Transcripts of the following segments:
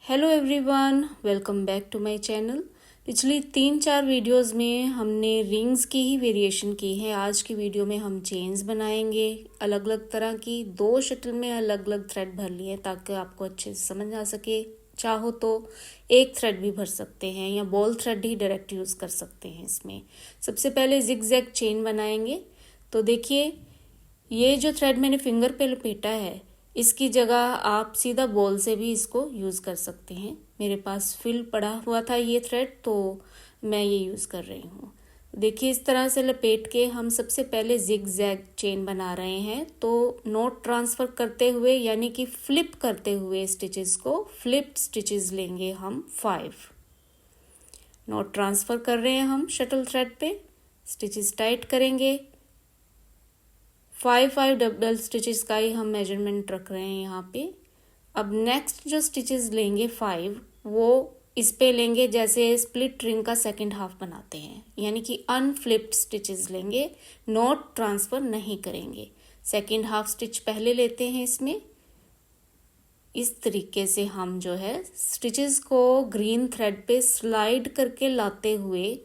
Hello everyone, welcome back to my channel. पिछली 3-4 videos में हमने रिंग्स की ही वेरिएशन की है। आज की वीडियो में हम चेन्स बनाएंगे अलग अलग तरह की। 2 शटल में अलग अलग थ्रेड भर लिए ताकि आपको अच्छे से समझ आ सके। चाहो तो एक थ्रेड भी भर सकते हैं या बॉल थ्रेड ही डायरेक्ट यूज़ कर सकते हैं इसमें। सबसे पहले जिगजैग चेन बनाएंगे। तो देखिए, ये जो थ्रेड मैंने फिंगर पे लपेटा है, इसकी जगह आप सीधा बॉल से भी इसको यूज़ कर सकते हैं। मेरे पास फिल पड़ा हुआ था ये थ्रेड, तो मैं ये यूज़ कर रही हूँ। देखिए, इस तरह से लपेट के हम सबसे पहले जिग जैग चेन बना रहे हैं। तो नॉट ट्रांसफ़र करते हुए यानी कि फ्लिप करते हुए स्टिचेस को फ्लिप्ड स्टिचेस लेंगे हम 5। नॉट ट्रांसफ़र कर रहे हैं हम शटल थ्रेड पे, स्टिचेस टाइट करेंगे। 5 डबल स्टिचेस का ही हम मेजरमेंट रख रहे हैं यहाँ पे। अब नेक्स्ट जो स्टिचेस लेंगे 5, वो इस पे लेंगे जैसे स्प्लिट रिंग का सेकंड हाफ बनाते हैं, यानी कि अनफ्लिप्ड स्टिचेस लेंगे, नॉट ट्रांसफ़र नहीं करेंगे। सेकंड हाफ स्टिच पहले लेते हैं इसमें। इस तरीके से हम जो है स्टिचेस को ग्रीन थ्रेड पे स्लाइड करके लाते हुए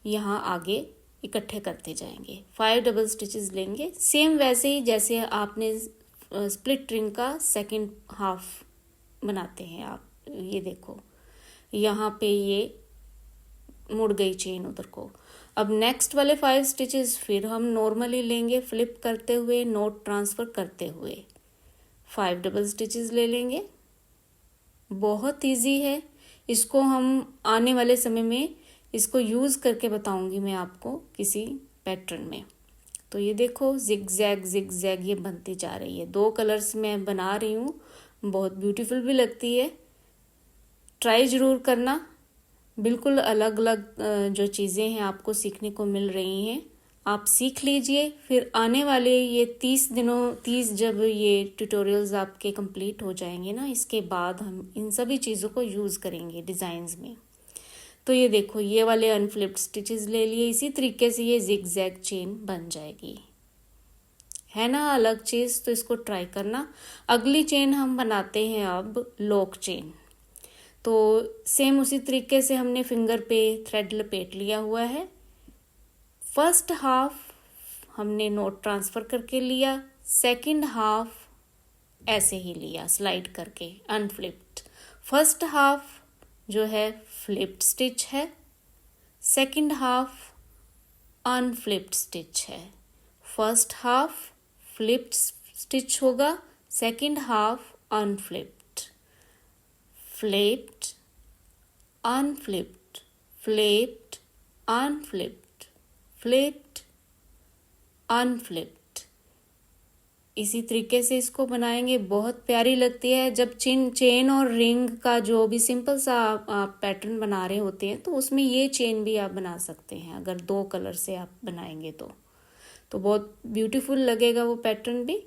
यहाँ आगे इकट्ठे करते जाएंगे। 5 डबल स्टिचेस लेंगे, सेम वैसे ही जैसे आपने स्प्लिट रिंग का सेकंड हाफ बनाते हैं। आप ये देखो, यहाँ पे ये मुड़ गई चेन उधर को। अब नेक्स्ट वाले 5 स्टिचेस फिर हम नॉर्मली लेंगे, फ्लिप करते हुए, नॉट ट्रांसफ़र करते हुए 5 डबल स्टिचेस ले लेंगे। बहुत इजी है, इसको हम आने वाले समय में इसको यूज़ करके बताऊंगी मैं आपको किसी पैटर्न में। तो ये देखो, जिग जैग ये बनती जा रही है। 2 कलर्स में बना रही हूँ, बहुत ब्यूटीफुल भी लगती है। ट्राई ज़रूर करना। बिल्कुल अलग अलग जो चीज़ें हैं आपको सीखने को मिल रही हैं, आप सीख लीजिए। फिर आने वाले ये 30 जब ये ट्यूटोरियल्स आपके कंप्लीट हो जाएंगे ना, इसके बाद हम इन सभी चीज़ों को यूज़ करेंगे डिज़ाइंस में। तो ये देखो, ये वाले अनफ्लिप्ड स्टिचेस ले लिए। इसी तरीके से ये जिग जैग चेन बन जाएगी, है ना अलग चीज़। तो इसको ट्राई करना। अगली चेन हम बनाते हैं अब लॉक चेन। तो सेम उसी तरीके से हमने फिंगर पे थ्रेड लपेट लिया हुआ है। फर्स्ट हाफ हमने नॉट ट्रांसफ़र करके लिया, सेकंड हाफ ऐसे ही लिया स्लाइड करके अनफ्लिप्ड। फर्स्ट हाफ जो है फ्लिप्ड स्टिच है, सेकंड हाफ अनफ्लिप्ड स्टिच है। फर्स्ट हाफ फ्लिप्ड स्टिच होगा, second half unflipped, flipped unflipped, flipped unflipped, flipped unflipped. इसी तरीके से इसको बनाएंगे। बहुत प्यारी लगती है जब चेन और रिंग का जो भी सिंपल सा आप पैटर्न बना रहे होते हैं, तो उसमें ये चेन भी आप बना सकते हैं। अगर 2 कलर से आप बनाएंगे तो बहुत ब्यूटीफुल लगेगा वो पैटर्न भी।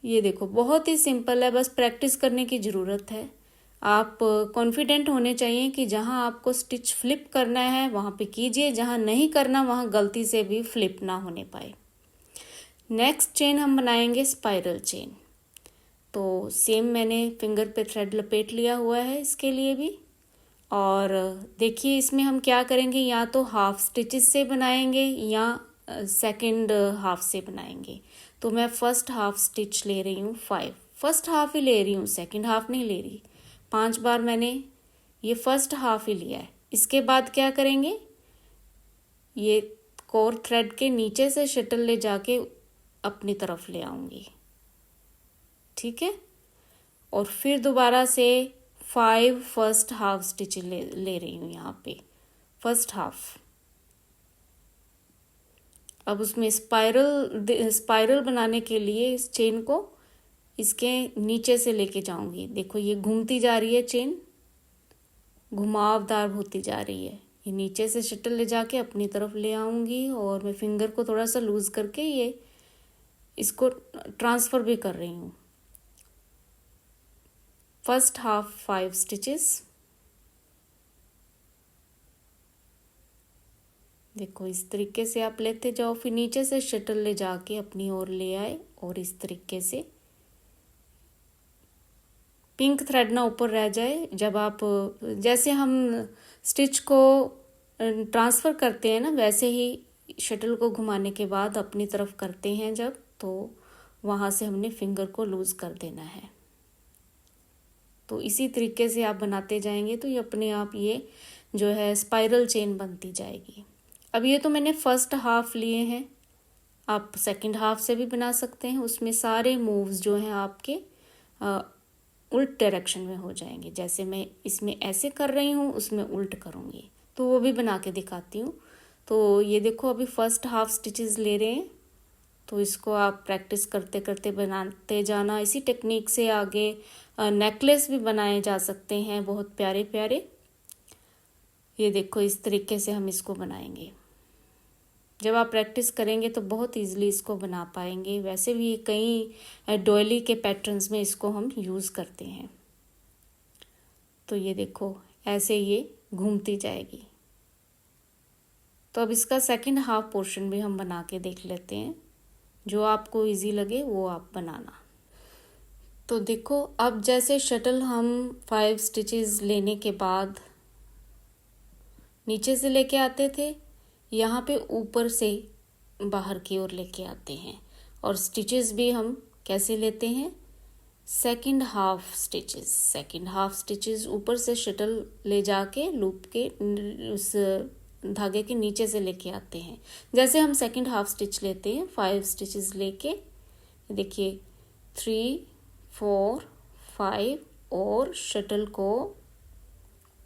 ये देखो, बहुत ही सिंपल है, बस प्रैक्टिस करने की ज़रूरत है। आप कॉन्फिडेंट होने चाहिए कि जहाँ आपको स्टिच फ्लिप करना है वहाँ पे कीजिए, जहाँ नहीं करना वहाँ गलती से भी फ्लिप ना होने पाए। नेक्स्ट चेन हम बनाएंगे स्पाइरल चेन। तो सेम मैंने फिंगर पे थ्रेड लपेट लिया हुआ है इसके लिए भी। और देखिए, इसमें हम क्या करेंगे, या तो हाफ स्टिचेस से बनाएंगे या सेकंड हाफ से बनाएंगे। तो मैं फर्स्ट हाफ स्टिच ले रही हूँ 5, फर्स्ट हाफ ही ले रही हूँ, सेकंड हाफ नहीं ले रही। 5 बार मैंने ये फर्स्ट हाफ ही लिया है। इसके बाद क्या करेंगे, ये कोर थ्रेड के नीचे से शटल ले जाके अपनी तरफ ले आऊंगी, ठीक है। और फिर दोबारा से 5 फर्स्ट हाफ स्टिच ले रही हूँ यहाँ पे, फर्स्ट हाफ। अब उसमें स्पाइरल बनाने के लिए इस चेन को इसके नीचे से लेके जाऊंगी। देखो, ये घूमती जा रही है चेन, घुमावदार होती जा रही है। ये नीचे से शटल ले जाके अपनी तरफ ले आऊंगी और मैं फिंगर को थोड़ा सा लूज करके ये इसको ट्रांसफ़र भी कर रही हूँ। First half 5 stitches. देखो, इस तरीके से आप लेते जाओ, फिर नीचे से शटल ले जाके अपनी ओर ले आए और इस तरीके से पिंक थ्रेड ना ऊपर रह जाए। जब आप जैसे हम स्टिच को ट्रांसफ़र करते हैं ना, वैसे ही शटल को घुमाने के बाद अपनी तरफ करते हैं जब, तो वहाँ से हमने फिंगर को लूज़ कर देना है। तो इसी तरीके से आप बनाते जाएंगे तो ये अपने आप ये जो है स्पाइरल चेन बनती जाएगी। अब ये तो मैंने फर्स्ट हाफ लिए हैं, आप सेकंड हाफ से भी बना सकते हैं। उसमें सारे मूव्स जो हैं आपके उल्ट डायरेक्शन में हो जाएंगे। जैसे मैं इसमें ऐसे कर रही हूँ, उसमें उल्ट करूँगी, तो वो भी बना के दिखाती हूँ। तो ये देखो अभी फर्स्ट हाफ स्टिचेस ले रहे हैं, तो इसको आप प्रैक्टिस करते करते बनाते जाना। इसी टेक्निक से आगे नेकलेस भी बनाए जा सकते हैं, बहुत प्यारे प्यारे। ये देखो इस तरीके से हम इसको बनाएंगे। जब आप प्रैक्टिस करेंगे तो बहुत इजीली इसको बना पाएंगे। वैसे भी कई डॉयली के पैटर्न्स में इसको हम यूज़ करते हैं। तो ये देखो ऐसे ये घूमती जाएगी। तो अब इसका सेकंड हाफ पोर्शन भी हम बना के देख लेते हैं। जो आपको इजी लगे वो आप बनाना। तो देखो अब जैसे शटल हम 5 स्टिचेस लेने के बाद नीचे से लेके आते थे, यहाँ पे ऊपर से बाहर की ओर लेके आते हैं। और स्टिचेस भी हम कैसे लेते हैं, सेकंड हाफ स्टिचेस ऊपर से शटल ले जाके लूप के उस धागे के नीचे से लेके आते हैं। जैसे हम सेकंड हाफ स्टिच लेते हैं, 5 स्टिचेस लेके देखिए 3 4 5 और शटल को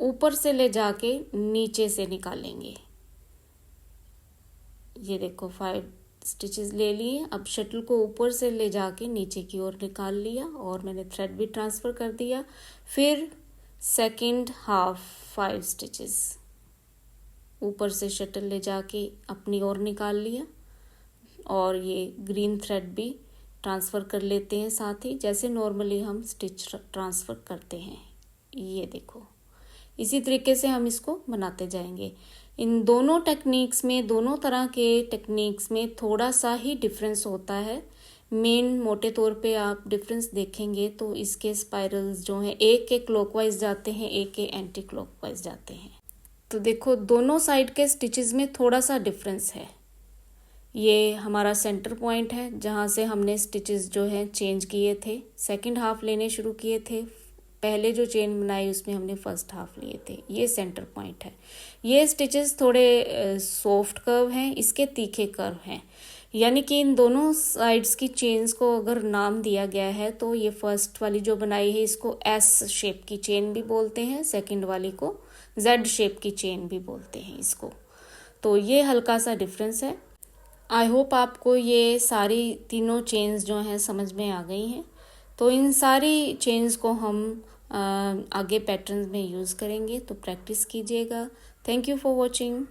ऊपर से ले जाके नीचे से निकालेंगे। ये देखो 5 स्टिचेस ले लिए। अब शटल को ऊपर से ले जाके नीचे की ओर निकाल लिया और मैंने थ्रेड भी ट्रांसफ़र कर दिया। फिर सेकंड हाफ 5 स्टिचेस ऊपर से शटल ले जाके अपनी ओर निकाल लिया और ये ग्रीन थ्रेड भी ट्रांसफ़र कर लेते हैं साथ ही, जैसे नॉर्मली हम स्टिच ट्रांसफ़र करते हैं। ये देखो इसी तरीके से हम इसको बनाते जाएंगे। इन दोनों टेक्निक्स में, दोनों तरह के टेक्निक्स में थोड़ा सा ही डिफरेंस होता है। मेन मोटे तौर पे आप डिफरेंस देखेंगे तो इसके स्पाइरल्स जो हैं एक के क्लॉकवाइज जाते हैं, एक के एंटी क्लॉकवाइज जाते हैं। तो देखो दोनों साइड के स्टिचेस में थोड़ा सा डिफरेंस है। ये हमारा सेंटर पॉइंट है जहाँ से हमने स्टिचेस जो है चेंज किए थे, सेकंड हाफ लेने शुरू किए थे। पहले जो चेन बनाई उसमें हमने फर्स्ट हाफ लिए थे। ये सेंटर पॉइंट है। ये स्टिचेस थोड़े सॉफ्ट कर्व हैं, इसके तीखे कर्व हैं। यानी कि इन दोनों साइड्स की चेन्स को अगर नाम दिया गया है तो ये फर्स्ट वाली जो बनाई है इसको एस शेप की चेन भी बोलते हैं, सेकंड वाली को जेड शेप की चेन भी बोलते हैं इसको। तो ये हल्का सा डिफरेंस है। आई होप आपको ये सारी तीनों चेन्स जो हैं समझ में आ गई हैं। तो इन सारी चेन्स को हम आगे पैटर्न्स में यूज़ करेंगे, तो प्रैक्टिस कीजिएगा। Thank you for watching.